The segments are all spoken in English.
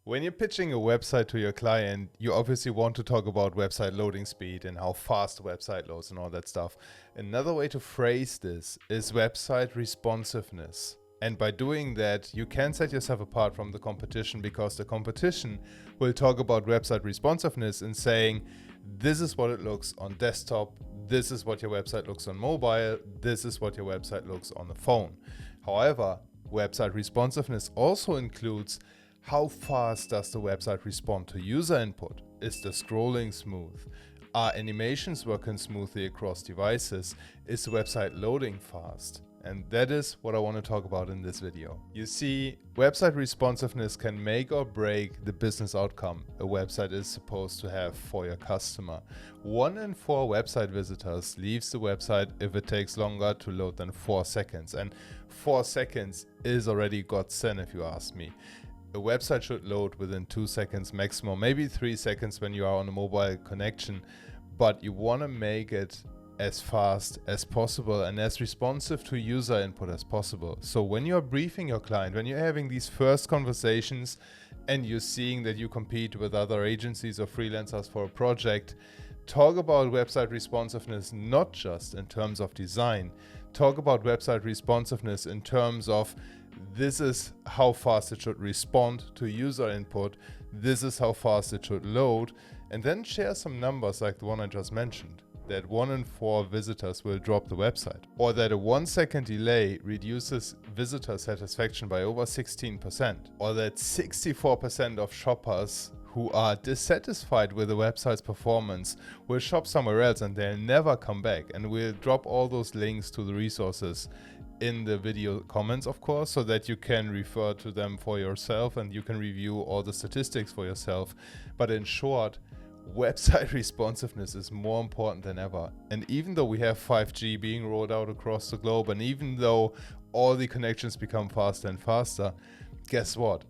When you're pitching a website to your client, you obviously want to talk about website loading speed and how fast the website loads and all that stuff. Another way to phrase this is website responsiveness. And by doing that, you can set yourself apart from the competition, because the competition will talk about website responsiveness and saying, this is what it looks on desktop, this is what your website looks on mobile, this is what your website looks on the phone. However, website responsiveness also includes how fast does the website respond to user input? Is the scrolling smooth? Are animations working smoothly across devices? Is the website loading fast? And that is what I want to talk about in this video. You see, website responsiveness can make or break the business outcome a website is supposed to have for your customer. 1 in 4 website visitors leaves the website if it takes longer to load than 4 seconds. And 4 seconds is already godsend if you ask me. A website should load within 2 seconds maximum, maybe 3 seconds when you are on a mobile connection, but you want to make it as fast as possible and as responsive to user input as possible. So when you're briefing your client, when you're having these first conversations and you're seeing that you compete with other agencies or freelancers for a project, talk about website responsiveness not just in terms of design. Talk about website responsiveness in terms of this is how fast it should respond to user input, this is how fast it should load, and then share some numbers like the one I just mentioned, that 1 in 4 visitors will drop the website, or that a 1 second delay reduces visitor satisfaction by over 16%, or that 64% of shoppers who are dissatisfied with the website's performance will shop somewhere else and they'll never come back. And we'll drop all those links to the resources in the video comments, of course, so that you can refer to them for yourself and you can review all the statistics for yourself. But in short, website responsiveness is more important than ever. And even though we have 5G being rolled out across the globe, and even though all the connections become faster and faster, guess what?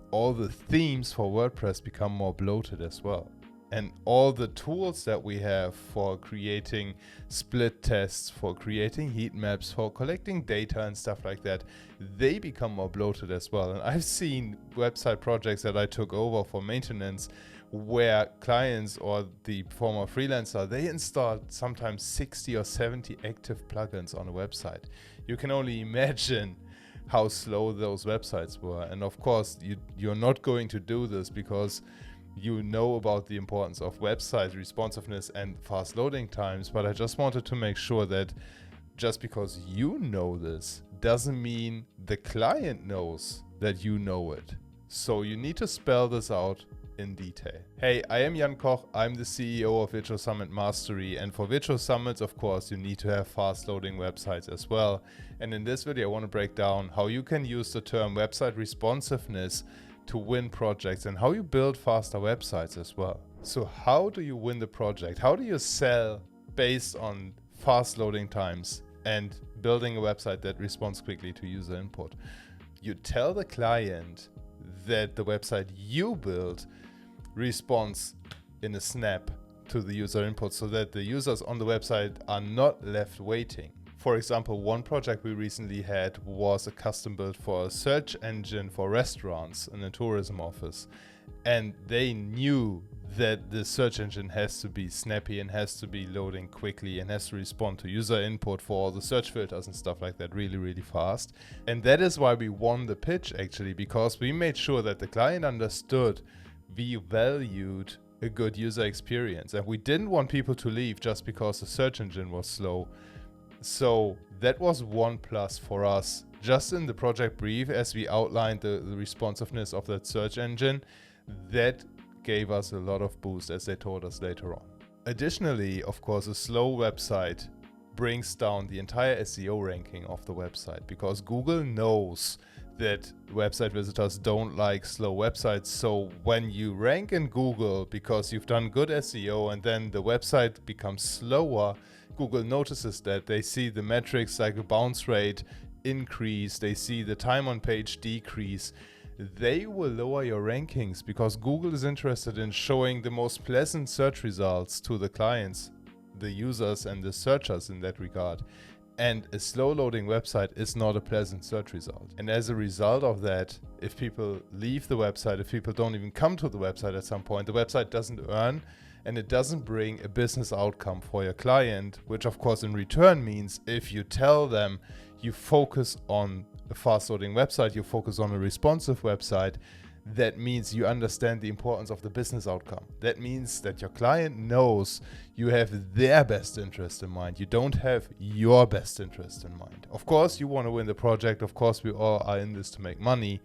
All the themes for WordPress become more bloated as well. And all the tools that we have for creating split tests, for creating heat maps, for collecting data and stuff like that, they become more bloated as well. And I've seen website projects that I took over for maintenance where clients or the former freelancer, they installed sometimes 60 or 70 active plugins on a website. You can only imagine how slow those websites were. And of course, you're not going to do this because you know about the importance of website responsiveness and fast loading times, but I just wanted to make sure that just because you know this doesn't mean the client knows that you know it. So you need to spell this out in detail. Hey, I am Jan Koch, I'm the CEO of Virtual Summit Mastery, and for Virtual Summits, of course, you need to have fast loading websites as well. And in this video, I want to break down how you can use the term website responsiveness to win projects and how you build faster websites as well. So how do you win the project? How do you sell based on fast loading times and building a website that responds quickly to user input? You tell the client that the website you build responds in a snap to the user input so that the users on the website are not left waiting. For example, one project we recently had was a custom build for a search engine for restaurants in a tourism office. And they knew that the search engine has to be snappy and has to be loading quickly and has to respond to user input for all the search filters and stuff like that really, really fast. And that is why we won the pitch actually, because we made sure that the client understood we valued a good user experience. And we didn't want people to leave just because the search engine was slow. So that was one plus for us. Just in the project brief, as we outlined the responsiveness of that search engine, that gave us a lot of boost, as they told us later on. Additionally, of course, a slow website brings down the entire SEO ranking of the website, because Google knows that website visitors don't like slow websites. So when you rank in Google because you've done good SEO and then the website becomes slower, Google notices that. They see the metrics like the bounce rate increase, they see the time on page decrease. They will lower your rankings because Google is interested in showing the most pleasant search results to the clients, the users and the searchers in that regard. And a slow loading website is not a pleasant search result. And as a result of that, if people leave the website, if people don't even come to the website at some point, the website doesn't earn and it doesn't bring a business outcome for your client, which of course in return means if you tell them you focus on a fast loading website, you focus on a responsive website, that means you understand the importance of the business outcome. That means that your client knows you have their best interest in mind. You don't have your best interest in mind. Of course, you want to win the project. Of course, we all are in this to make money.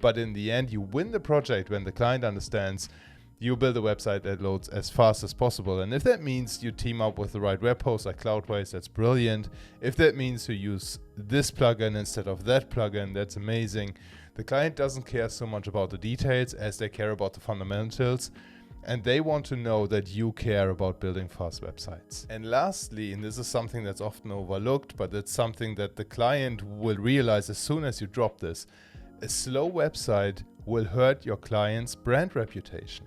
But in the end, you win the project when the client understands you build a website that loads as fast as possible. And if that means you team up with the right web host like Cloudways, that's brilliant. If that means you use this plugin instead of that plugin, that's amazing. The client doesn't care so much about the details as they care about the fundamentals, and they want to know that you care about building fast websites. And lastly, and this is something that's often overlooked, but it's something that the client will realize as soon as you drop this, a slow website will hurt your client's brand reputation,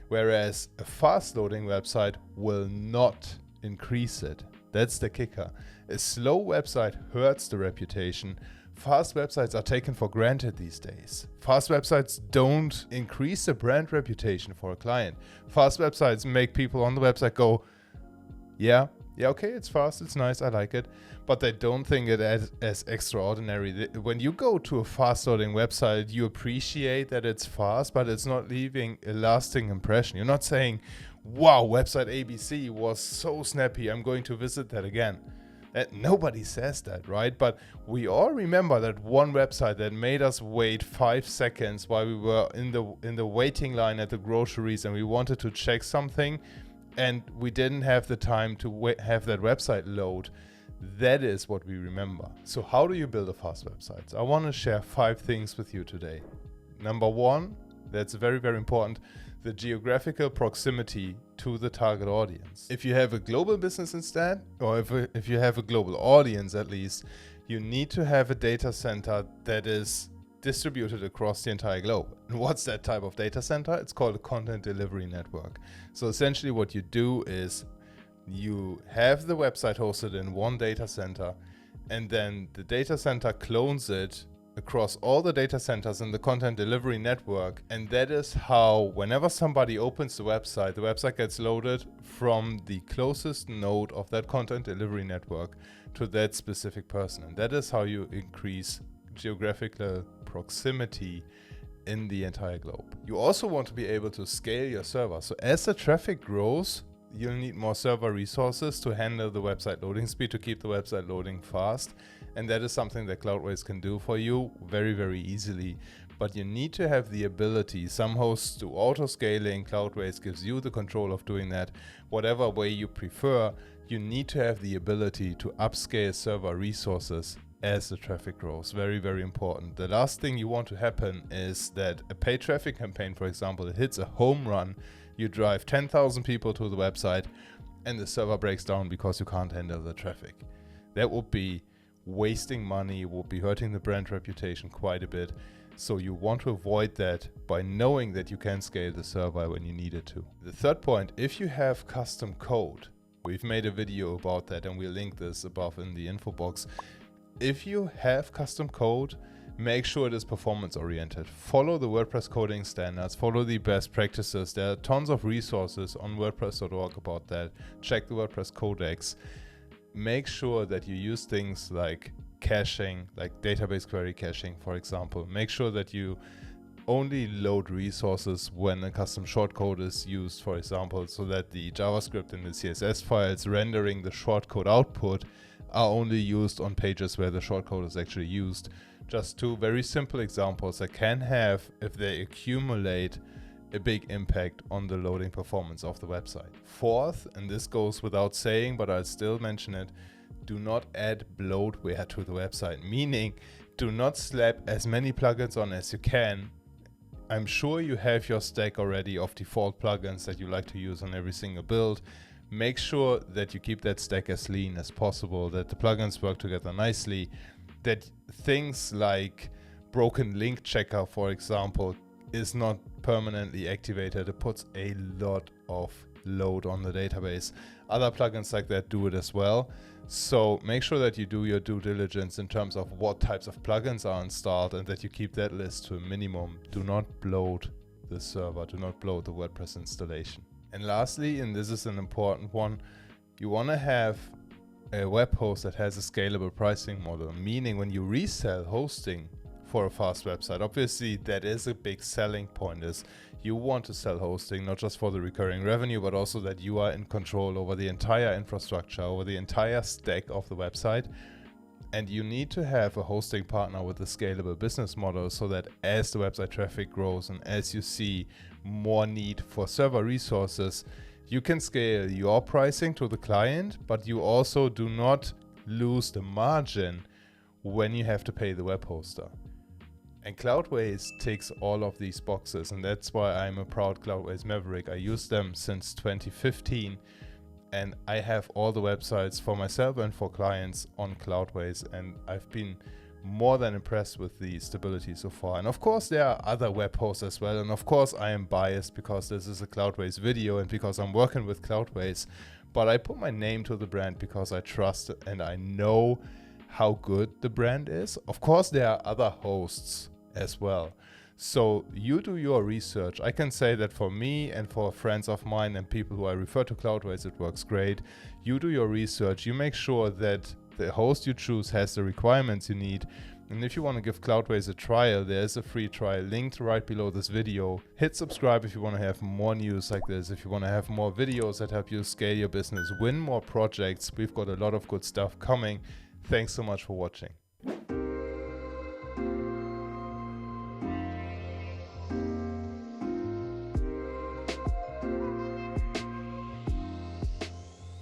whereas a fast loading website will not increase it. That's the kicker. A slow website hurts the reputation. Fast websites are taken for granted these days. Fast websites don't increase the brand reputation for a client. Fast websites make people on the website go, yeah, okay, it's fast, it's nice, I like it. But they don't think it as extraordinary. When you go to a fast loading website, you appreciate that it's fast, but it's not leaving a lasting impression. You're not saying, wow, website ABC was so snappy, I'm going to visit that again. Nobody says that, right? But we all remember that one website that made us wait 5 seconds while we were in the waiting line at the groceries and we wanted to check something and we didn't have the time to have that website load. That is what we remember. So how do you build a fast website? I want to share 5 things with you today. Number 1, that's very, very important, the geographical proximity to the target audience. If you have a global business instead, or if you have a global audience at least, you need to have a data center that is distributed across the entire globe. And what's that type of data center? It's called a content delivery network. So essentially what you do is you have the website hosted in one data center, and then the data center clones it across all the data centers in the content delivery network. And that is how, whenever somebody opens the website gets loaded from the closest node of that content delivery network to that specific person. And that is how you increase geographical proximity in the entire globe. You also want to be able to scale your server. So as the traffic grows, you'll need more server resources to handle the website loading speed, to keep the website loading fast. And that is something that Cloudways can do for you very, very easily. But you need to have the ability. Some hosts do auto-scaling. Cloudways gives you the control of doing that. Whatever way you prefer, you need to have the ability to upscale server resources as the traffic grows. Very, very important. The last thing you want to happen is that a paid traffic campaign, for example, hits a home run. You drive 10,000 people to the website and the server breaks down because you can't handle the traffic. That would be wasting money, would be hurting the brand reputation quite a bit. So you want to avoid that by knowing that you can scale the server when you need it to. The third point, if you have custom code, we've made a video about that and we'll link this above in the info box. If you have custom code, make sure it is performance oriented. Follow the WordPress coding standards, follow the best practices. There are tons of resources on WordPress.org about that. Check the WordPress codex. Make sure that you use things like caching, like database query caching, for example. Make sure that you only load resources when a custom shortcode is used, for example, so that the JavaScript and the CSS files rendering the shortcode output are only used on pages where the shortcode is actually used. Just 2 very simple examples that can have, if they accumulate, a big impact on the loading performance of the website. Fourth, and this goes without saying, but I'll still mention it, do not add bloatware to the website, meaning do not slap as many plugins on as you can. I'm sure you have your stack already of default plugins that you like to use on every single build. Make sure that you keep that stack as lean as possible, that the plugins work together nicely, that things like broken link checker, for example, is not permanently activated. It puts a lot of load on the database. Other plugins like that do it as well. So make sure that you do your due diligence in terms of what types of plugins are installed and that you keep that list to a minimum. Do not bloat the server, do not bloat the WordPress installation. And lastly, and this is an important one, you want to have a web host that has a scalable pricing model, meaning when you resell hosting for a fast website, obviously that is a big selling point, is you want to sell hosting not just for the recurring revenue, but also that you are in control over the entire infrastructure, over the entire stack of the website. And you need to have a hosting partner with a scalable business model so that as the website traffic grows and as you see more need for server resources, you can scale your pricing to the client, but you also do not lose the margin when you have to pay the web hoster. And Cloudways ticks all of these boxes, and that's why I'm a proud Cloudways Maverick. I use them since 2015, and I have all the websites for myself and for clients on Cloudways, and I've been more than impressed with the stability so far. And of course there are other web hosts as well, and of course I am biased because this is a Cloudways video and because I'm working with Cloudways, but I put my name to the brand because I trust it and I know how good the brand is. Of course there are other hosts as well, so you do your research. I can say that for me and for friends of mine and people who I refer to Cloudways, it works great. You do your research, you make sure that the host you choose has the requirements you need, and if you want to give Cloudways a trial, there's a free trial linked right below this video. Hit subscribe if you want to have more news like this, if you want to have more videos that help you scale your business, win more projects. We've got a lot of good stuff coming. Thanks so much for watching.